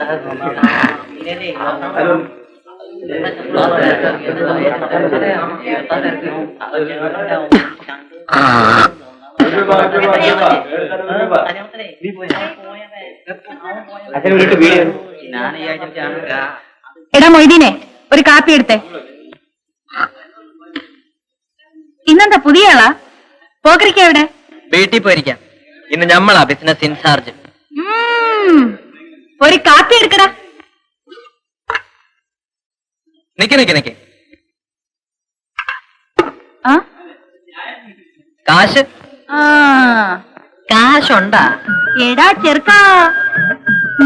എടാ മൊയ്തീനെ, ഒരു കാപ്പി എടുത്തേ. ഇന്നെന്താ പുതിയ ആളാ? പോകരിക്ക എവിടെ? വീട്ടിൽ പോയിരിക്കാം. ഇന്ന് ഞമ്മളാ ബിസിനസ് ഇൻചാർജ്. ഒരു കാപ്പി എടുക്കടാ. നിക്ക് ആ കാശ് കാശുണ്ടാ? എടാ ചെറുക്കാ,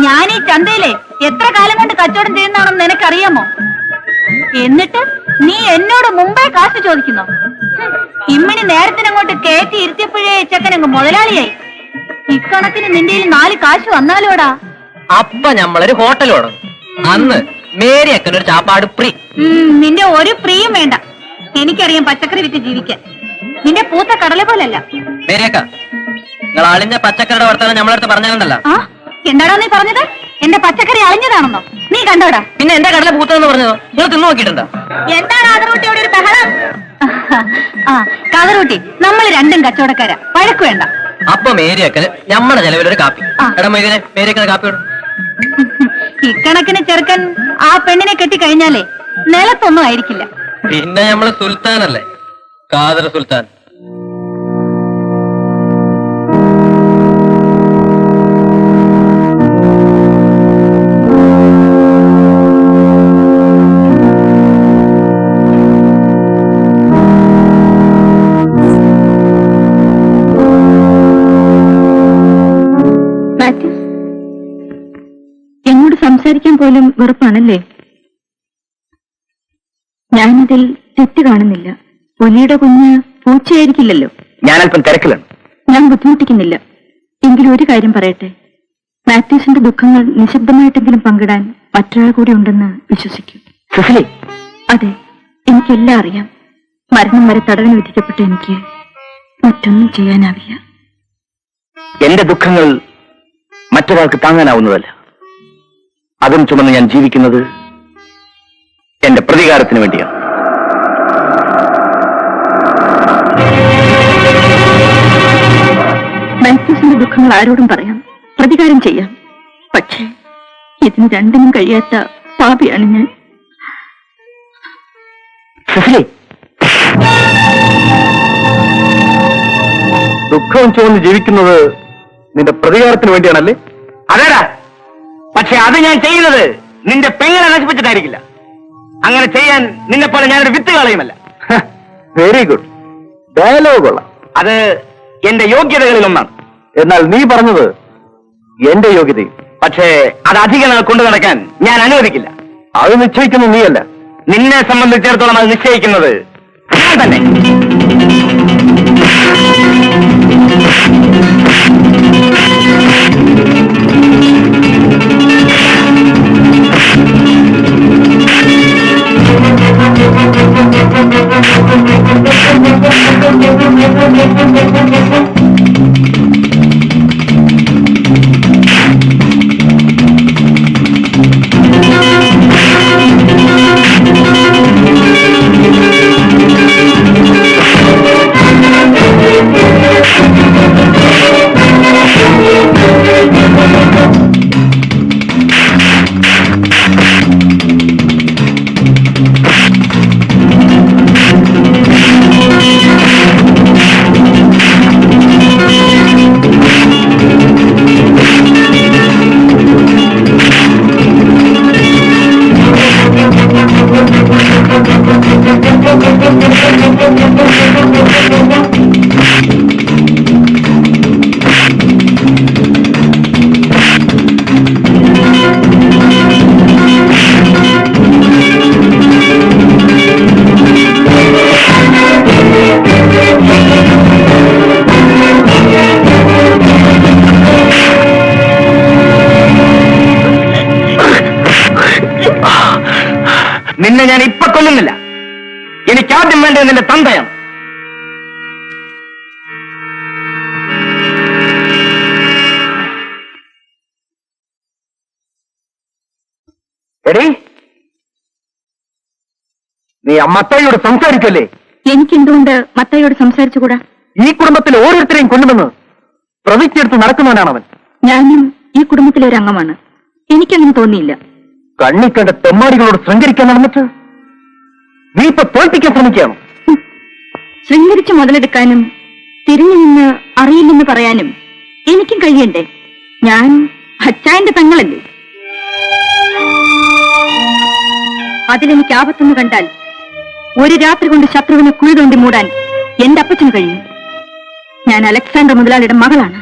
ഞാൻ ഈ ചന്തയിലെ എത്ര കാലം കൊണ്ട് കച്ചവടം ചെയ്യുന്നതാണെന്ന് നിനക്കറിയാമോ? എന്നിട്ട് നീ എന്നോട് മുമ്പേ കാശ് ചോദിക്കുന്നോ? ഇമ്മിണി നേരത്തിനങ്ങോട്ട് കയറ്റി ഇരുത്തിയപ്പോഴേ ചെക്കനങ്ങ് മുതലാളിയായി. ഇക്കണക്കിന് നിന്റെ 4 കാശ് വന്നാലോടാ. അപ്പൊ ഞമ്മളൊരു ഹോട്ടൽ തുടങ്ങും. അന്ന് മേരിയക്കനൊരു ചാപ്പാട് ഫ്രീ. നിന്റെ ഒരു ഫ്രീയും വേണ്ട. എനിക്കറിയാം പച്ചക്കറി വിറ്റ് ജീവിക്കാൻ. നിന്റെ പൂത്ത കടല പോലല്ല. മേരിയക്ക, നിങ്ങൾ അളിഞ്ഞ പച്ചക്കറിയുടെ വർത്തമാനം നമ്മളടുത്ത് പറഞ്ഞാലുണ്ടല്ലോ. ആ എന്താടാ നീ പറഞ്ഞത്? എന്റെ പച്ചക്കറി അളിഞ്ഞതാണെന്നോ? നീ കണ്ടോടാ? പിന്നെ എന്റെ കടല പൂത്തതെന്ന് പറഞ്ഞതോ? നിങ്ങൾ തിന്നു നോക്കിയിട്ടുണ്ടോ? എന്താണ് കാതറൂട്ടിയോടെ ഒരു ബഹളം? ആ കാതറൂട്ടി, നമ്മൾ രണ്ടും കച്ചവടക്കാരാ, വഴക്ക് വേണ്ട. അപ്പൊ മേരിയക്കന് നമ്മുടെ ചെലവിലൊരു കാപ്പി. എടാ മൊയ്തീനെ, മേരിയക്കന് കാപ്പി കൊടു. ഇക്കണക്കിന് ചെറുക്കൻ ആ പെണ്ണിനെ കെട്ടിക്കഴിഞ്ഞാലേ നിലത്തൊന്നും ആയിരിക്കില്ല. പിന്നെ നമ്മള് സുൽത്താനല്ലേ, കാദർ സുൽത്താൻ. എന്നോട് സംസാരിക്കാൻ പോലും വെറുപ്പാണല്ലേ? ഞാനതിൽ തെറ്റ് കാണുന്നില്ല. പുലിയുടെ കുഞ്ഞ് പൂച്ചയായിരിക്കില്ലല്ലോ. ഞാനല്പം തിരക്കിലാണ്. ഞാൻ ബുദ്ധിമുട്ടിക്കുന്നില്ല. എങ്കിലും ഒരു കാര്യം പറയട്ടെ. മാത്യൂസിന്റെ ദുഃഖങ്ങൾ നിശബ്ദമായിട്ടെങ്കിലും പങ്കിടാൻ മറ്റൊരാൾ കൂടി ഉണ്ടെന്ന് വിശ്വസിക്കൂ. അതെ, എനിക്കെല്ലാം അറിയാം. മരണം വരെ തടവിന് വിധിക്കപ്പെട്ട എനിക്ക് മറ്റൊന്നും ചെയ്യാനാവില്ല. എന്റെ ദുഃഖങ്ങൾ മറ്റൊരാൾക്ക് താങ്ങാനാവുന്നതല്ല. അതും ചുമന്ന് ഞാൻ ജീവിക്കുന്നത് എന്റെ പ്രതികാരത്തിന് വേണ്ടിയാണ്. മാത്യൂസിന്റെ ദുഃഖങ്ങൾ ആരോടും പറയാം, പ്രതികാരം ചെയ്യാം. പക്ഷേ ഇതിന് രണ്ടിനും കഴിയാത്ത പാപിയാണ് ഞാൻ. ദുഃഖവും ചുമന്ന് ജീവിക്കുന്നത് നിന്റെ പ്രതികാരത്തിന് വേണ്ടിയാണല്ലേ? അതേടാ, പക്ഷെ അത് ഞാൻ ചെയ്യുന്നത് നിന്റെ പെങ്ങളെ നശിപ്പിച്ചിട്ടായിരിക്കില്ല. അങ്ങനെ ചെയ്യാൻ നിന്നെ പോലെ ഞാനൊരു വിത്ത് കളയുമല്ല. വെരി ഗുഡ്, ഡയലോഗ് കൊള്ളാം. അത് എന്റെ യോഗ്യതകളിൽ ഒന്നാണ്. എന്നാൽ നീ പറഞ്ഞത് എന്റെ യോഗ്യതയും. പക്ഷേ അത് അധിക നാൾ കൊണ്ടു നടക്കാൻ ഞാൻ അനുവദിക്കില്ല. അത് നിശ്ചയിക്കുന്നത് നീയല്ല. നിന്നെ സംബന്ധിച്ചിടത്തോളം അത് നിശ്ചയിക്കുന്നത് ഞാൻ തന്നെ. നിന്നെ ഞാൻ ഇപ്പൊ കൊല്ലുന്നില്ല. എനിക്കാദ്യം വേണ്ടത് നിന്റെ തന്തയാണ്. എടീ, നീ ആ മത്തായിയോട് സംസാരിക്കല്ലേ? എനിക്കെന്തുകൊണ്ട് മത്തായിയോട് സംസാരിച്ചുകൂടാ? ഈ കുടുംബത്തിൽ ഓരോരുത്തരെയും കൊണ്ടുവന്ന് പ്രതിജ്ഞയെടുത്ത് നടക്കുന്നവനാണ് അവൻ. ഞാനും ഈ കുടുംബത്തിലെ ഒരു അംഗമാണ്. എനിക്കങ്ങനെ തോന്നിയില്ല. കണ്ണിക്കണ്ട തെമ്മാടികളോട് ശൃംഗരിക്കാൻ നടന്നിട്ട് നീ ഇപ്പൊ തോൽപ്പിക്കാൻ ശ്രമിക്കുകയാണ്. ശൃംഗരിച്ച് മുതലെടുക്കാനും തിരിഞ്ഞു നിന്ന് അറിയില്ലെന്ന് പറയാനും എനിക്കും കഴിയണ്ടേ? ഞാൻ അച്ചായന്റെ പെങ്ങളല്ലേ? അതിലെനിക്ക് ആപത്തെന്ന് കണ്ടാൽ ഒരു രാത്രി കൊണ്ട് ശത്രുവിനെ കുഴി തോണ്ടി മൂടാൻ എന്റെ അപ്പച്ചന് കഴിയും. ഞാൻ അലക്സാണ്ടർ മുതലാളിയുടെ മകളാണ്.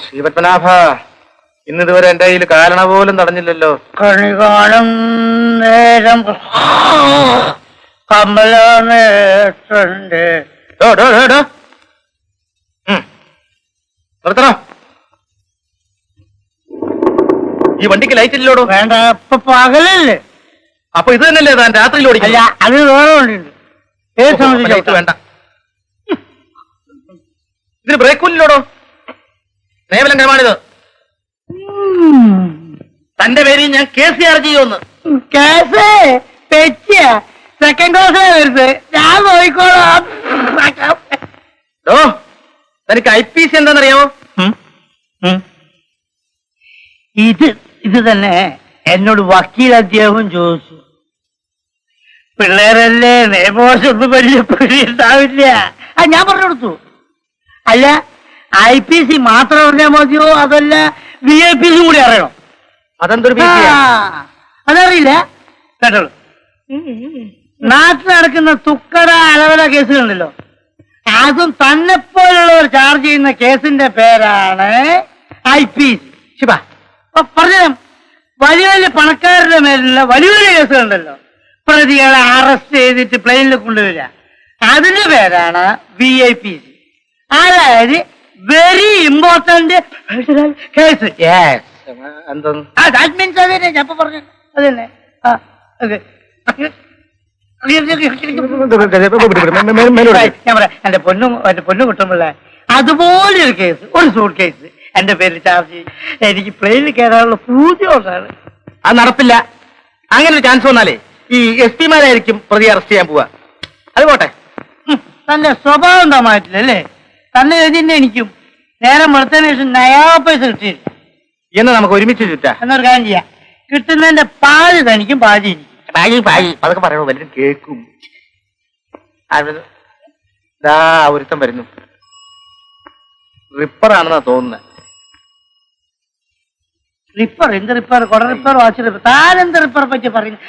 ശ്രീപത്മനാഭ, ഇന്നിതുവരെ എന്റെ കയ്യിൽ കാരണ പോലും തടഞ്ഞില്ലല്ലോ. കണികാലം നേരം കമലനേത്രന്റെ നിർത്തണോ? ഈ വണ്ടിക്ക് ലൈറ്റ് ഇല്ലോടോ? വേണ്ട, ഇപ്പൊ പകലല്ലേ. അപ്പൊ ഇത് തന്നെയല്ലേ താൻ രാത്രിയിൽ അല്ല, ഓടിക്കില്ല? അത് വേറെ വണ്ടിയുണ്ട്. ഏത് ലൈറ്റ് സമയത്ത് വേണ്ട. ഇതിന് ബ്രേക്കില്ലോടോ? നേവലം ക്രമാണിത്. തന്റെ പേരിൽ ഞാൻ കേസ് ചാർജ് ചെയ്യുമെന്ന്. കേസ് തെറ്റിയ സെക്കൻഡ് ക്ലാസ്സിലാ വരുന്നത്. ഞാൻ നോക്കിക്കോളാം. ഓ, തനിക്ക് IPC എന്താണെന്നറിയാമോ? ഇത് തന്നെ എന്നോട് വക്കീൽ അദ്ദേഹം ചോദിച്ചു. പിള്ളേരല്ലേ, നിയമവശൊന്നും വലിയ പേടിയുണ്ടാവില്ല. ഞാൻ പറഞ്ഞു കൊടുത്തു. അല്ല, IPC മാത്രം അറിഞ്ഞാൽ മതിയോ, അതല്ല VIPC കൂടി അറിയണം? അതെന്തൊരു അതറിയില്ല. കേട്ടോളൂ, നാട്ടിൽ നടക്കുന്ന തുക്കട അലവല കേസുകളുണ്ടല്ലോ, അതും തന്നെപ്പോലുള്ളവർ ചാർജ് ചെയ്യുന്ന കേസിന്റെ പേരാണ് IPC. ശിവ പറഞ്ഞു, വലിയ വലിയ പണക്കാരുടെ മേലുള്ള വലിയ വലിയ കേസുകളുണ്ടല്ലോ, പ്രതികളെ അറസ്റ്റ് ചെയ്തിട്ട് പ്ലെയിനിൽ കൊണ്ടുവരിക, അതിന്റെ പേരാണ് VIPC. അതായത് വെരി ഇമ്പോർട്ടന്റ് കേസ്. എന്തോന്ന്? ദാറ്റ് മീൻസ് അത് തന്നെ ഞാൻ ഇപ്പൊ പറഞ്ഞു. അത് തന്നെ. ഞാൻ പറയാം, എന്റെ പൊന്നു കുട്ടമ്പിള്ള, അതുപോലെ ഒരു കേസ്, ഒരു സൂട്ട് കേസ് എന്റെ പേരിൽ ചാർജ് ചെയ്യും. എനിക്ക് പ്ലെയിനിൽ കയറാനുള്ള പൂജ്യമാണ്. അത് നടപ്പില്ല. അങ്ങനെ ഒരു ചാൻസ് വന്നാലേ ഈ SP മാരായിരിക്കും പ്രതി അറസ്റ്റ് ചെയ്യാൻ പോവാ. അത് പോട്ടെ. തന്റെ സ്വഭാവം എന്താ മാറ്റില്ല അല്ലേ? തന്നെ എഴുതിന്റെ എനിക്കും നേരം വെളുത്തതിന് ശേഷം നയാ പൈസ കിട്ടിയില്ല. എന്ന് നമുക്ക് ഒരുമിച്ച് ചുറ്റാ. എന്നൊരു കാര്യം ചെയ്യാം, കിട്ടുന്നതിന്റെ പാല് തനിക്കും പാതി എനിക്കും. അതൊക്കെ പറയണോ? വല്ലതും കേൾക്കും. ഒരുത്തം വരുന്നു. റിപ്പറാണെന്നാ തോന്നുന്നത്. റിപ്പർ? എന്ത് റിപ്പർ? കൊട റിപ്പർ, വാച്ച് റിപ്പർ? താനെന്ത് റിപ്പറെ പറ്റി പറയുന്നു?